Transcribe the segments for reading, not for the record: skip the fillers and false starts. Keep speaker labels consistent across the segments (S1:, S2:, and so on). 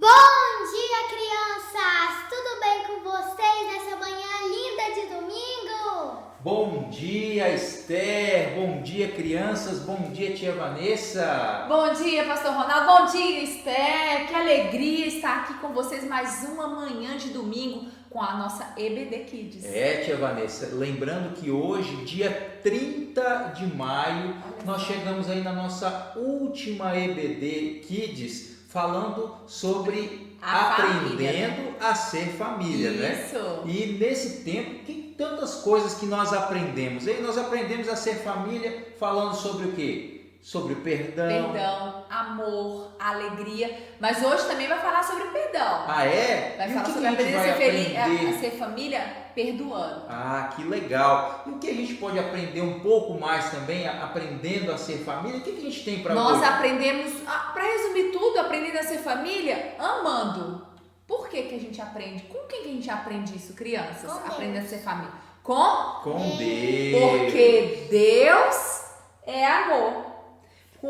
S1: Bom dia, crianças! Tudo bem com vocês nessa manhã linda de domingo?
S2: Bom dia, Esther. Bom dia, crianças. Bom dia, tia Vanessa.
S3: Bom dia, pastor Ronaldo. Bom dia, Esther. Que alegria estar aqui com vocês mais uma manhã de domingo com a nossa EBD Kids.
S2: Tia Vanessa, lembrando que hoje, dia 30 de maio, nós chegamos aí na nossa última EBD Kids, falando sobre aprendendo a ser família,
S3: Isso.
S2: né? E nesse tempo, tem tantas coisas que nós aprendemos. E nós aprendemos a ser família falando sobre o quê? Sobre perdão.
S3: Perdão, amor, alegria. Mas hoje também vai falar sobre perdão.
S2: Ah, é?
S3: Vai
S2: E
S3: falar
S2: o que
S3: sobre
S2: a gente vai
S3: aprender
S2: aprender?
S3: a ser família perdoando.
S2: Ah, que legal! E o que a gente pode aprender um pouco mais também, aprendendo a ser família? O que a gente tem para hoje?
S3: Nós aprendemos, para resumir tudo, aprendendo a ser família, amando. Por que a gente aprende? Com quem que a gente aprende isso, crianças?
S1: Com Deus.
S3: Aprendendo a ser família. Com
S2: Deus.
S3: Porque Deus é amor.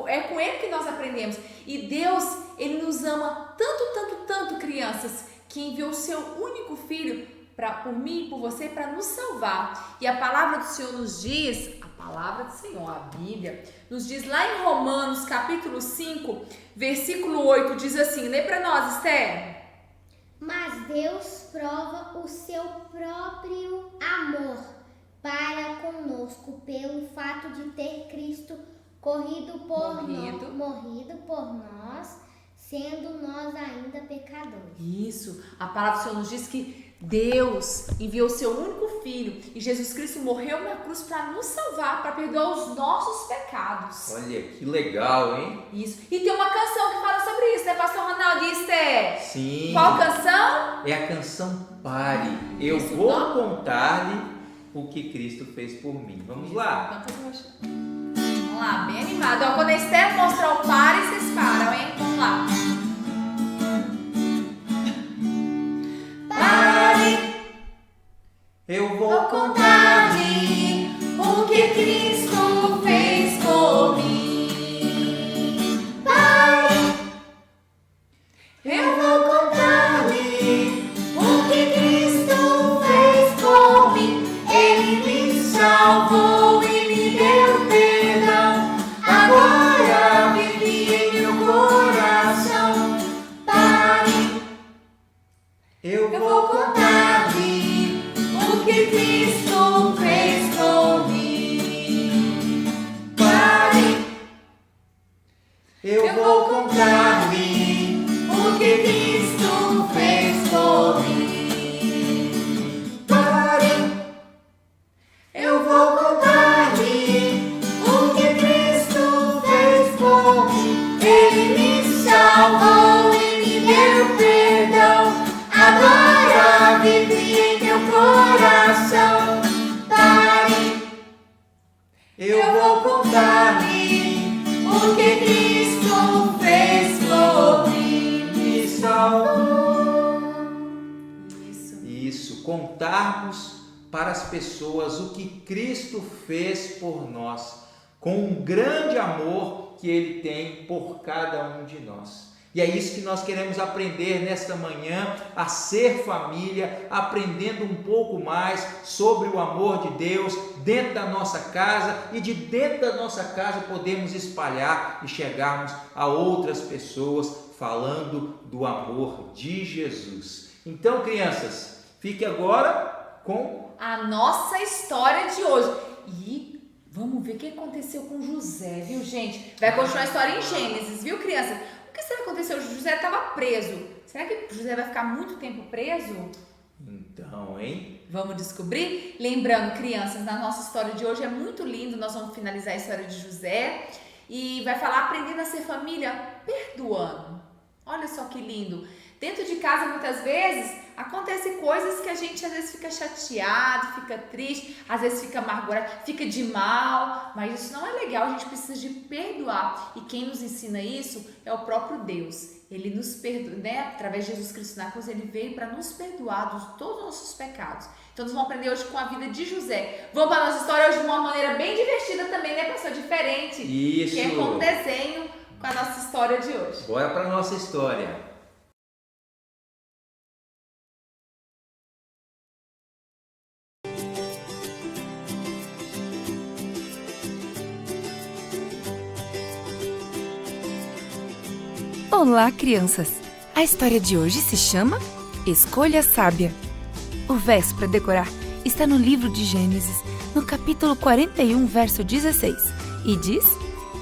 S3: É com Ele que nós aprendemos. E Deus, Ele nos ama tanto, crianças, que enviou o seu único filho por mim e por você para nos salvar. E a palavra do Senhor nos diz, a palavra do Senhor, a Bíblia, nos diz lá em Romanos capítulo 5, versículo 8, diz assim, lê para nós, Esther.
S1: Mas Deus prova o seu próprio amor para conosco pelo fato de ter Cristo morrido por nós, sendo nós ainda pecadores.
S3: Isso, a palavra do Senhor nos diz que Deus enviou o seu único filho e Jesus Cristo morreu na cruz para nos salvar, para perdoar os nossos pecados.
S2: Olha, que legal, hein?
S3: Isso. E tem uma canção que fala sobre isso, né, pastor Ronaldo e Esther?
S2: Sim.
S3: Qual canção?
S2: É a canção Pare. Eu
S3: Isso,
S2: vou
S3: não?
S2: contar-lhe o que Cristo fez por mim. Vamos lá?
S3: Vamos lá, bem animado. Ó, quando a Esther mostrar o pare, vocês param, hein? Vamos lá.
S2: Eu vou contar-lhe
S3: o que Cristo fez por mim. Eu vou contar-lhe o que Cristo fez por mim. Ele me salvou e me deu perdão. Agora vive em meu coração. Pare.
S2: Eu
S3: Eu vou contar-lhe o que Cristo fez por mim. Pare.
S2: Eu vou
S3: contar-lhe o que Cristo fez por mim.
S2: Pare.
S3: Eu vou contar-lhe o que Cristo fez por mim. Ele me salvou e me deu perdão. Agora vive em meu coração. Pare.
S2: Eu
S3: vou contar-lhe o que Cristo fez por mim.
S2: Me salvou.
S3: Isso.
S2: Isso, contarmos para as pessoas o que Cristo fez por nós, com um grande amor que Ele tem por cada um de nós. E é isso que nós queremos aprender nesta manhã, a ser família, aprendendo um pouco mais sobre o amor de Deus dentro da nossa casa, e de dentro da nossa casa podemos espalhar e chegarmos a outras pessoas falando do amor de Jesus. Então, crianças, fique agora com
S3: A nossa história de hoje. E vamos ver o que aconteceu com José, viu, gente? Vai continuar a história em Gênesis, viu, criança? O que será que aconteceu? José estava preso. Será que José vai ficar muito tempo preso?
S2: Então, hein?
S3: Vamos descobrir? Lembrando, crianças, na nossa história de hoje é muito lindo. Nós vamos finalizar a história de José e vai falar aprendendo a ser família perdoando. Olha só que lindo. Dentro de casa, muitas vezes, acontecem coisas que a gente às vezes fica chateado, fica triste, às vezes fica amargurado, fica de mal, mas isso não é legal, a gente precisa de perdoar. E quem nos ensina isso é o próprio Deus. Ele nos perdoa, né? Através de Jesus Cristo na cruz, ele veio para nos perdoar de todos os nossos pecados. Então nós vamos aprender hoje com a vida de José. Vamos para a nossa história hoje de uma maneira bem divertida também, né, pessoal? Diferente.
S2: Isso.
S3: Que é com desenho com a nossa história de hoje.
S2: Bora para nossa história.
S4: Olá, crianças! A história de hoje se chama Escolha Sábia. O verso para decorar está no livro de Gênesis, no capítulo 41, verso 16, e diz: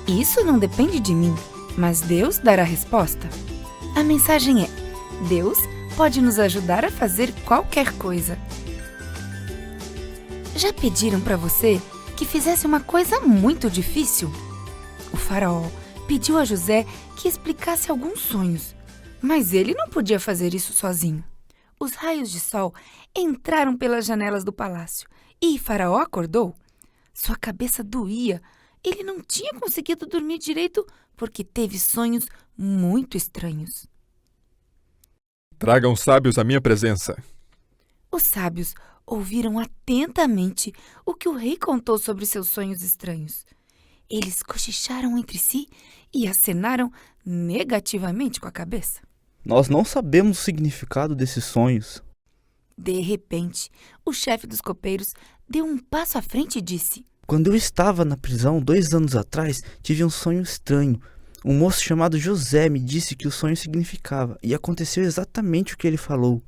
S4: Isso não depende de mim, mas Deus dará a resposta. A mensagem é: Deus pode nos ajudar a fazer qualquer coisa. Já pediram para você que fizesse uma coisa muito difícil? O faraó pediu a José que explicasse alguns sonhos, mas ele não podia fazer isso sozinho. Os raios de sol entraram pelas janelas do palácio e Faraó acordou. Sua cabeça doía. Ele não tinha conseguido dormir direito porque teve sonhos muito estranhos.
S5: Tragam sábios à minha presença.
S4: Os sábios ouviram atentamente o que o rei contou sobre seus sonhos estranhos. Eles cochicharam entre si e acenaram negativamente com a cabeça.
S6: Nós não sabemos o significado desses sonhos.
S4: De repente, o chefe dos copeiros deu um passo à frente e disse:
S6: Quando eu estava na prisão 2 anos atrás, tive um sonho estranho. Um moço chamado José me disse que o sonho significava, e aconteceu exatamente o que ele falou.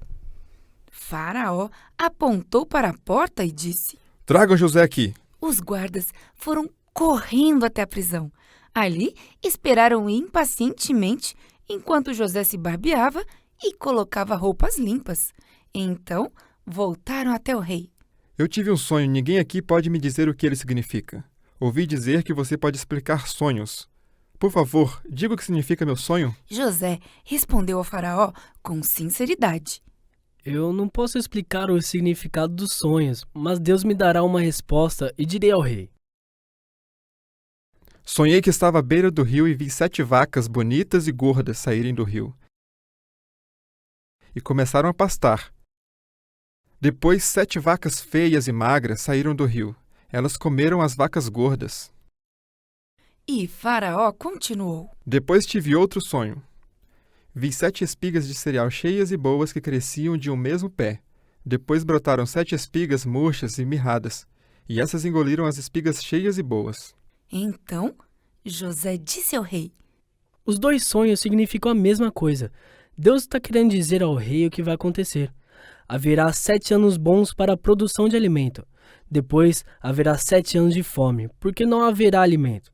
S4: Faraó apontou para a porta e disse:
S5: Tragam José aqui.
S4: Os guardas foram correndo até a prisão. Ali, esperaram impacientemente enquanto José se barbeava e colocava roupas limpas. Então, voltaram até o rei.
S5: Eu tive um sonho, ninguém aqui pode me dizer o que ele significa. Ouvi dizer que você pode explicar sonhos. Por favor, diga o que significa meu sonho.
S4: José respondeu ao faraó com sinceridade:
S7: Eu não posso explicar o significado dos sonhos, mas Deus me dará uma resposta e direi ao rei.
S5: Sonhei que estava à beira do rio e vi 7 vacas bonitas e gordas saírem do rio. E começaram a pastar. Depois 7 vacas feias e magras saíram do rio. Elas comeram as vacas gordas.
S4: E Faraó continuou:
S5: Depois tive outro sonho. Vi 7 espigas de cereal cheias e boas que cresciam de um mesmo pé. Depois brotaram 7 espigas murchas e mirradas, e essas engoliram as espigas cheias e boas.
S4: Então, José disse ao rei:
S7: Os 2 sonhos significam a mesma coisa. Deus está querendo dizer ao rei o que vai acontecer. Haverá 7 anos bons para a produção de alimento. Depois haverá 7 anos de fome, porque não haverá alimento.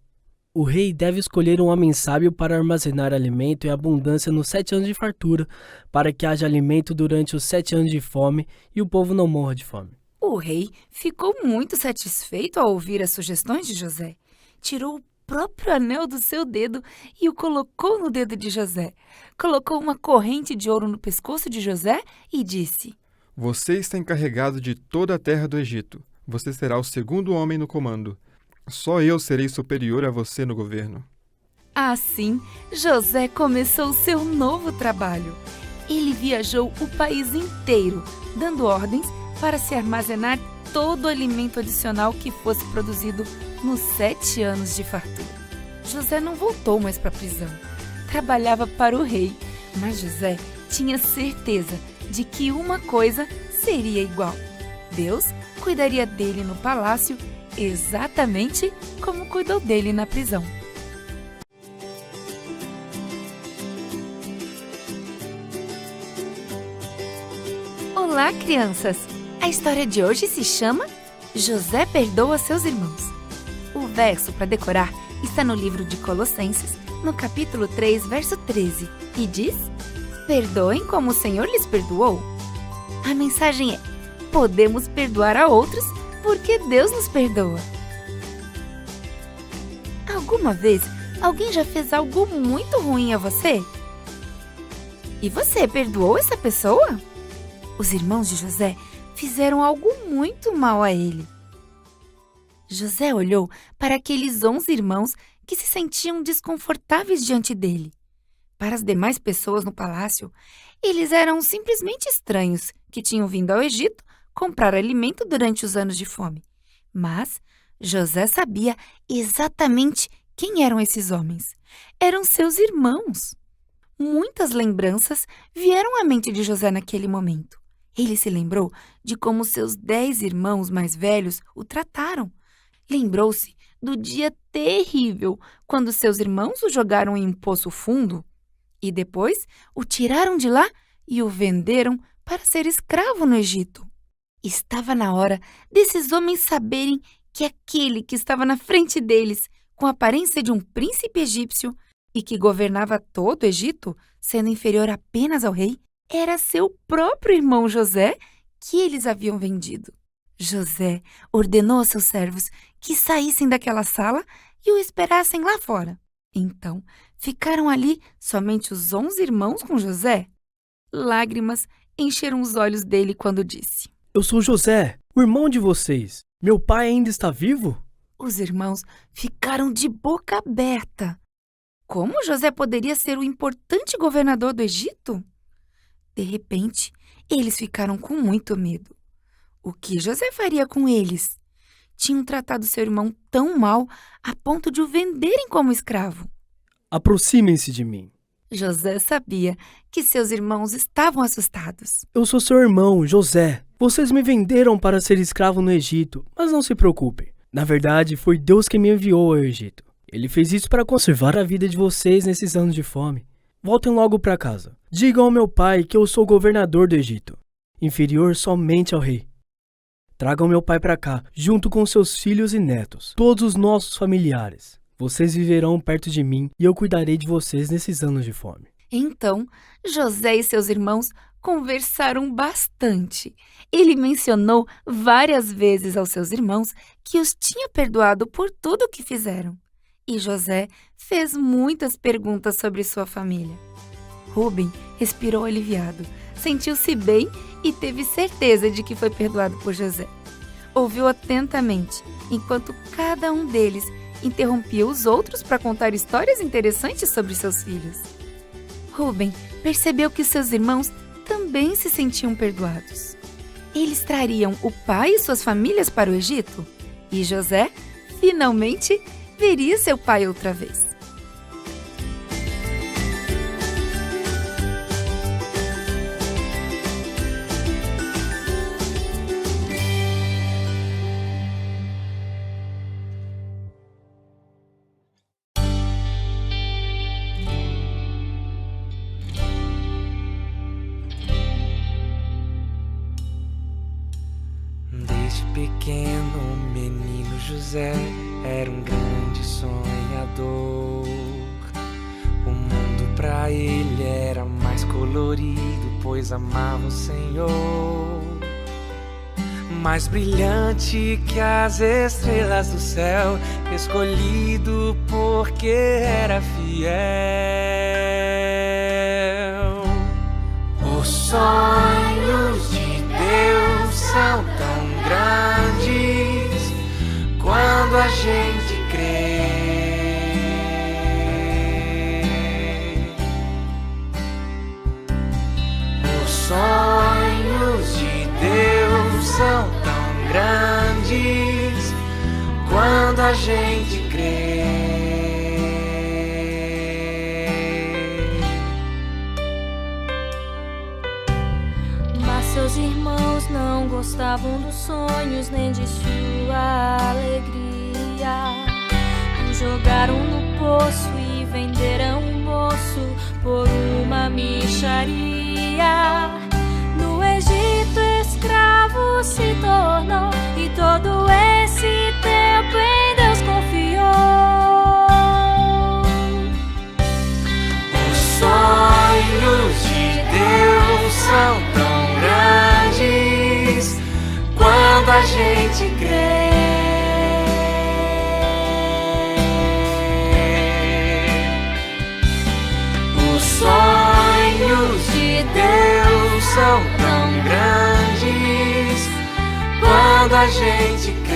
S7: O rei deve escolher um homem sábio para armazenar alimento e abundância nos 7 anos de fartura, para que haja alimento durante os 7 anos de fome e o povo não morra de fome.
S4: O rei ficou muito satisfeito ao ouvir as sugestões de José. Tirou o próprio anel do seu dedo e o colocou no dedo de José. Colocou uma corrente de ouro no pescoço de José e disse:
S5: Você está encarregado de toda a terra do Egito. Você será o segundo homem no comando. Só eu serei superior a você no governo.
S4: Assim, José começou seu novo trabalho. Ele viajou o país inteiro, dando ordens para se armazenar todo o alimento adicional que fosse produzido nos 7 anos de fartura. José não voltou mais para a prisão. Trabalhava para o rei, mas José tinha certeza de que uma coisa seria igual. Deus cuidaria dele no palácio exatamente como cuidou dele na prisão. Olá, crianças! A história de hoje se chama José perdoa seus irmãos. O verso para decorar está no livro de Colossenses, no capítulo 3, verso 13, e diz: Perdoem como o Senhor lhes perdoou. A mensagem é: podemos perdoar a outros porque Deus nos perdoa. Alguma vez, alguém já fez algo muito ruim a você? E você perdoou essa pessoa? Os irmãos de José fizeram algo muito mal a ele. José olhou para aqueles 11 irmãos que se sentiam desconfortáveis diante dele. Para as demais pessoas no palácio, eles eram simplesmente estranhos que tinham vindo ao Egito comprar alimento durante os anos de fome. Mas José sabia exatamente quem eram esses homens. Eram seus irmãos. Muitas lembranças vieram à mente de José naquele momento. Ele se lembrou de como seus 10 irmãos mais velhos o trataram. Lembrou-se do dia terrível quando seus irmãos o jogaram em um poço fundo. e depois o tiraram de lá e o venderam para ser escravo no Egito. Estava na hora desses homens saberem que aquele que estava na frente deles, com a aparência de um príncipe egípcio e que governava todo o Egito, sendo inferior apenas ao rei, era seu próprio irmão José, que eles haviam vendido. José ordenou aos seus servos que saíssem daquela sala e o esperassem lá fora. Então, ficaram ali somente os 11 irmãos com José. Lágrimas encheram os olhos dele quando disse:
S7: Eu sou José, o irmão de vocês. Meu pai ainda está vivo?
S4: Os irmãos ficaram de boca aberta. Como José poderia ser o importante governador do Egito? De repente, eles ficaram com muito medo. O que José faria com eles? Tinham tratado seu irmão tão mal a ponto de o venderem como escravo.
S7: Aproximem-se de mim.
S4: José sabia que seus irmãos estavam assustados.
S7: Eu sou seu irmão, José. Vocês me venderam para ser escravo no Egito, mas não se preocupem. Na verdade, foi Deus que me enviou ao Egito. Ele fez isso para conservar a vida de vocês nesses anos de fome. Voltem logo para casa. Digam ao meu pai que eu sou o governador do Egito, inferior somente ao rei. Tragam meu pai para cá, junto com seus filhos e netos, todos os nossos familiares. Vocês viverão perto de mim e eu cuidarei de vocês nesses anos de fome.
S4: Então, José e seus irmãos conversaram bastante. Ele mencionou várias vezes aos seus irmãos que os tinha perdoado por tudo o que fizeram. E José fez muitas perguntas sobre sua família. Rúben respirou aliviado, sentiu-se bem e teve certeza de que foi perdoado por José. Ouviu atentamente, enquanto cada um deles interrompia os outros para contar histórias interessantes sobre seus filhos. Rúben percebeu que seus irmãos também se sentiam perdoados. Eles trariam o pai e suas famílias para o Egito, e José, finalmente, veria seu pai outra vez.
S8: Desde pequeno, o menino José era um grande sonhador. O mundo pra ele era mais colorido, pois amava o Senhor. Mais brilhante que as estrelas do céu, escolhido porque era fiel. Os sonhos de Deus são tão grandes quando a gente crê. Os sonhos de Deus são tão grandes quando a gente crê.
S9: Mas seus irmãos não gostavam dos sonhos nem de sua alegria. O jogaram no poço e venderam o moço por uma mixaria. No Egito escravo se tornou e todo esse tempo em Deus confiou.
S8: Os sonhos de Deus são tão grandes quando a gente crê. Os sonhos de Deus são tão grandes quando a gente crê.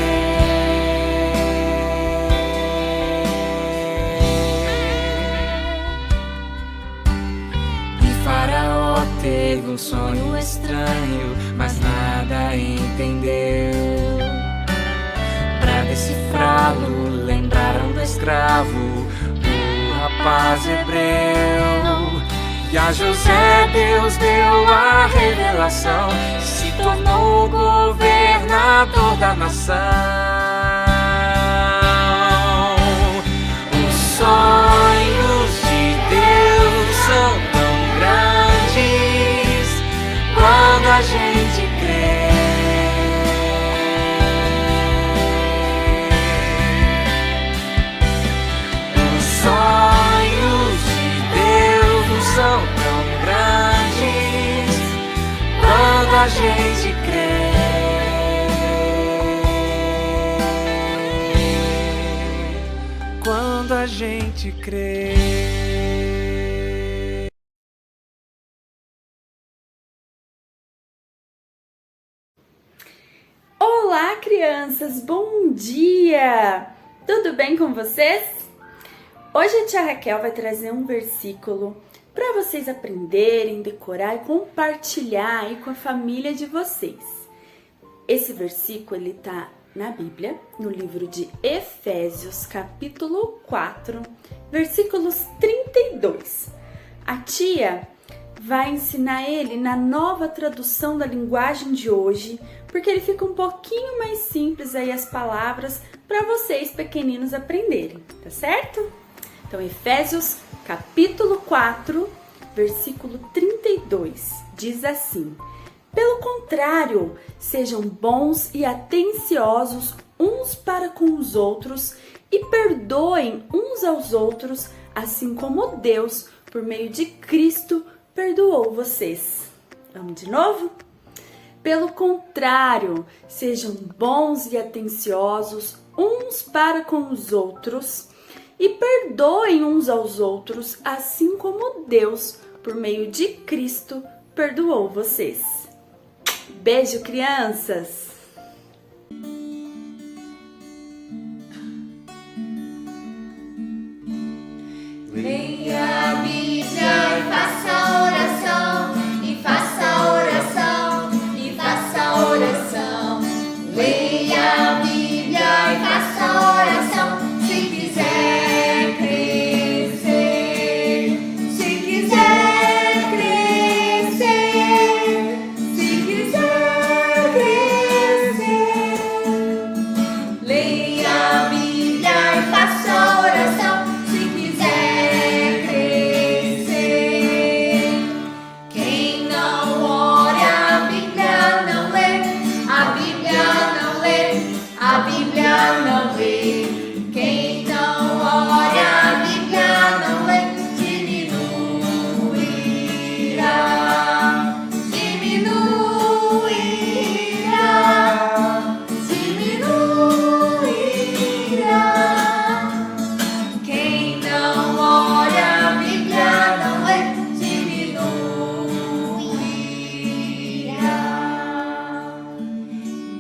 S8: E Faraó teve um sonho estranho, mas nada entendeu. Pra decifrá-lo, lembraram do escravo, o rapaz hebreu. E a José Deus deu a revelação, se tornou o governador da nação. Os sonhos de Deus são a gente crê. Quando a gente crê.
S10: Olá, crianças! Bom dia! Tudo bem com vocês? Hoje a tia Raquel vai trazer um versículo para vocês aprenderem, decorar e compartilhar aí com a família de vocês. Esse versículo ele tá na Bíblia, no livro de Efésios, capítulo 4, versículos 32. A tia vai ensinar ele na nova tradução da linguagem de hoje, porque ele fica um pouquinho mais simples aí as palavras para vocês pequeninos aprenderem, tá certo? Então, Efésios, capítulo 4, versículo 32, diz assim: pelo contrário, sejam bons e atenciosos uns para com os outros e perdoem uns aos outros, assim como Deus, por meio de Cristo, perdoou vocês. Vamos de novo? Pelo contrário, sejam bons e atenciosos uns para com os outros e perdoem uns aos outros, assim como Deus, por meio de Cristo, perdoou vocês. Beijo, crianças!
S1: Leia a Bíblia e faça oração, e faça oração, e faça oração. Leia a Bíblia e faça oração, se quiser crescer, se quiser crescer, se quiser crescer. Leia a Bíblia e faça oração, se quiser crescer. Quem não ora, a Bíblia não lê, a Bíblia não lê, a Bíblia não lê. Quem não ora, a Bíblia não lê, diminuirá, diminuirá, diminuirá. Quem não ora, a Bíblia não lê, diminuirá.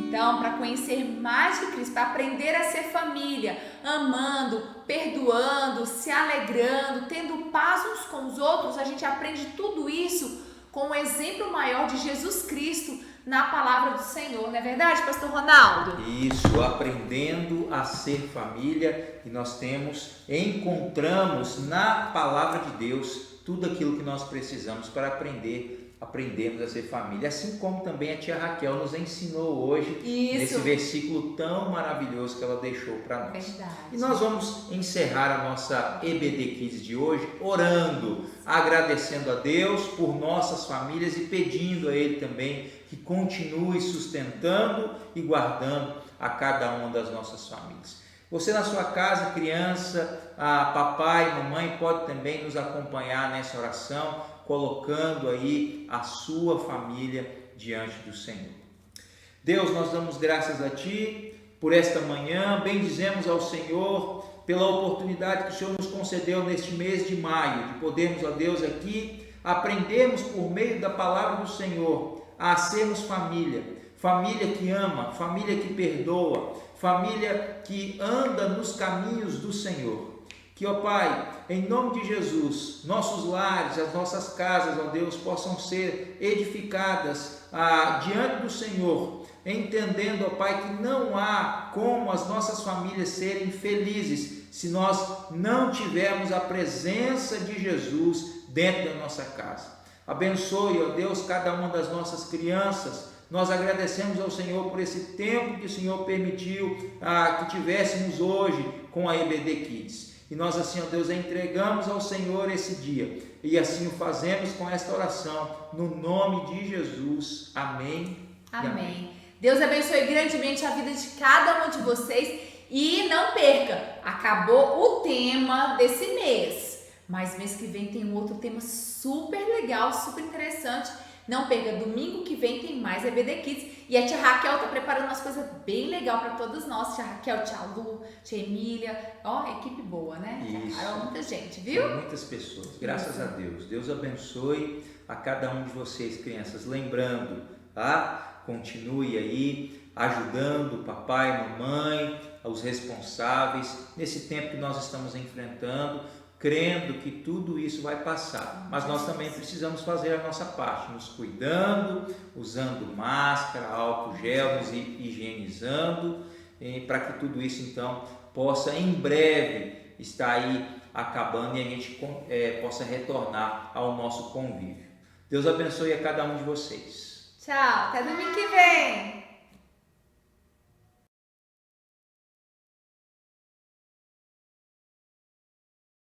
S3: Então, para conhecer mais de Cristo, para aprender a ser família, amando, perdoando, se alegrando, tendo paz uns com os outros, a gente aprende tudo isso com o exemplo maior de Jesus Cristo na palavra do Senhor, não é verdade, pastor Ronaldo?
S2: Isso, aprendendo a ser família, e nós encontramos na palavra de Deus tudo aquilo que nós precisamos para aprendermos a ser família, assim como também a tia Raquel nos ensinou hoje, nesse versículo tão maravilhoso que ela deixou para nós.
S3: Verdade.
S2: E nós vamos encerrar a nossa EBD Kids de hoje orando, agradecendo a Deus por nossas famílias e pedindo a Ele também que continue sustentando e guardando a cada uma das nossas famílias. Você na sua casa, criança, papai, mamãe, pode também nos acompanhar nessa oração, colocando aí a sua família diante do Senhor. Deus, nós damos graças a Ti por esta manhã, bendizemos ao Senhor pela oportunidade que o Senhor nos concedeu neste mês de maio, de podermos, ó Deus, aqui aprendermos por meio da palavra do Senhor a sermos família, família que ama, família que perdoa, família que anda nos caminhos do Senhor. Que, ó Pai, em nome de Jesus, nossos lares, as nossas casas, ó Deus, possam ser edificadas diante do Senhor, entendendo, ó Pai, que não há como as nossas famílias serem felizes se nós não tivermos a presença de Jesus dentro da nossa casa. Abençoe, ó Deus, cada uma das nossas crianças. Nós agradecemos ao Senhor por esse tempo que o Senhor permitiu que tivéssemos hoje com a EBD Kids. E nós assim, ó Deus, entregamos ao Senhor esse dia. E assim o fazemos com esta oração, no nome de Jesus. Amém.
S3: Amém. Deus abençoe grandemente a vida de cada um de vocês. E não perca, acabou o tema desse mês. Mas mês que vem tem um outro tema super legal, super interessante. Não perca, domingo que vem tem mais EBD Kids. E a tia Raquel tá preparando umas coisas bem legais para todos nós. Tia Raquel, tia Lu, tia Emília. Ó, equipe boa, né?
S2: Isso.
S3: Muita gente, viu?
S2: São muitas pessoas, graças a Deus. Deus abençoe a cada um de vocês, crianças. Lembrando, tá? Continue aí ajudando o papai, mamãe, os responsáveis, nesse tempo que nós estamos enfrentando, crendo que tudo isso vai passar. Mas nós também precisamos fazer a nossa parte, nos cuidando, usando máscara, álcool gel, nos higienizando, para que tudo isso então possa em breve estar aí acabando e a gente possa retornar ao nosso convívio. Deus abençoe a cada um de vocês.
S3: Tchau, até domingo que vem!